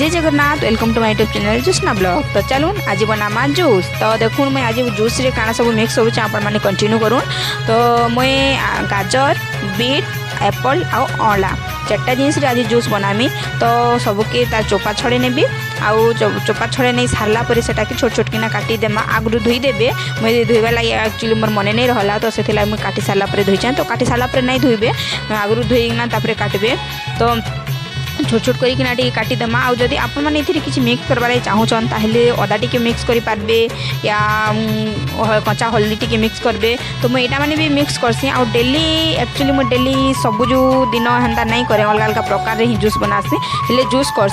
जय Jagannath welcome to my YouTube channel Jusna blog. तो चलून आज बनामा जूस। तो देखून मैं आज जूस रे काना सब मिक्स करूँ आपण मैंने कंटिन्यू करूँ। तो मुई गाजर बीट एप्पल आउ अँला चार्टा जिनस आज जूस बनामी। तो सबके तार चोपा छड़े नेबी आउ चोपा छड़े नहीं सारा पर से छोट छोट किना काटी देमा आगु धोईदेवे। मुझे धोइबा लगे एक्चुअली मोर मन नहीं रहा तो से मुझे काटी सारा धोईचे। तो काटी सारा नहीं धोइबे आगु धोईना काटबे। तो छोट छोट करिकिना टी काटिदेमा। आउ जदि आपण मैंने ये किसी मिक्स करवार चाहून ताहले अदा टी मिक्स करें या कच्चा हल्दी टी मिक्स करेंगे। तो मुझे यहाँ मैंने भी मिक्स करसी। आउ डेली एक्चुअली मुझे डेली सबु जो दिन हेन्ता नहीं करे अलग अलग प्रकार ही जूस बनासी हेले जूस कर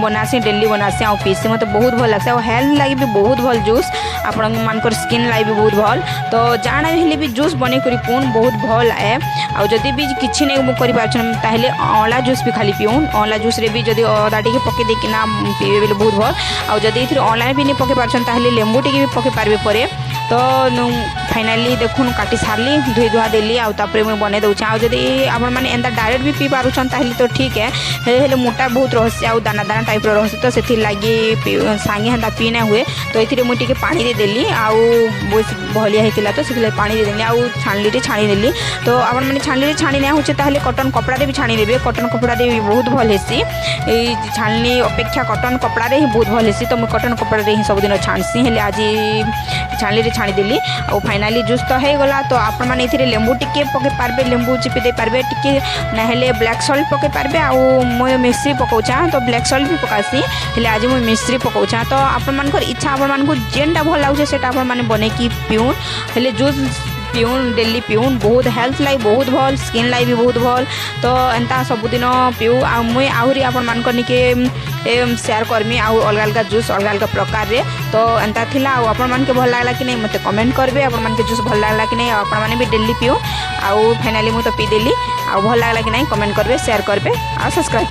बनासी डेली बनासी आउ पीसी मत बहुत भल लगता है। हेल्थ लगे भी बहुत भल जूस आपण मानकर स्किन लगे भी बहुत भल। तो जाना भी हेले भी जूस बने करी पिउन बहुत भल है। आउ जदि भी किसी नहीं कर अँला जूस भी खाली पिउन अँला जूस रे भी जदि अदा टी पके देकिना पीबे बोले बहुत भल। आउ जदि ये अँला भी नहीं पके पारे लेंबू टी भी पके पारे पर। तो फाइनाली देखुन काटी सारली धोई धुआ देली आउे मुझे बने दूचे। आउ जदि आपण मैंने एंता डायरेक्ट भी पी पारुछन ताहले तो ठीक है हेले मोटा बहुत रहसी आउ दाना दाना टाइप रहसी। तो से लगी सांगे हेन्ता पी ना हुए। तो ये मुझे पानी दे देली आउ भलिया होता तो से पानी दे देली आउ छाणली छाणी देली। तो आपण मैंने छाणली छाणी ना होचे ताहले कॉटन कपड़ा भी छाणी देबे। कॉटन कपड़ा भी बहुत भल हेसी छाणली अपेक्षा कॉटन कपड़ा ही बहुत भल हेसी। तो मुझे कॉटन कपड़ा ही सबुदिन छाणसी हेले आज छाणली छाणीदेली आउ फाइनाली जूस तो हो गला। तो आपण मैंने ये लेंबू टिके पके पारबे लेंबू चिपी दे पारबे टिके ना ब्लैक सल्ट पके पारबे आउ मुझे मिश्री पकाउछा। तो ब्लैक सल्ट भी पकासी हेले आज मुझे मिश्री पकाउछा। तो आपण मानकर इच्छा आपण मानकु जेनटा भल लाଗୁছে सेटा आपण माने बने की पिउन हेले जूस पिउन डेली पिउन बहुत हेल्थ लाई बहुत भल स्किन लाई भी बहुत भल। तो एंता सबुदिन पिउ आ मुई आहरी आपण मानकर निके शेयर करमी आउ अलग अलग जूस अलग अलग प्रकार रे। तो एंता थिला आउ आपण मान के भल लागला कि नहीं मते कमेंट करबे आपण मान के जूस भल लागला कि नहीं आपण माने भी डेली पिउ। आउ फाइनली मु तो पी देली आउ भल लागला कि नहीं कमेंट करबे शेयर करबे आ सब्सक्राइब।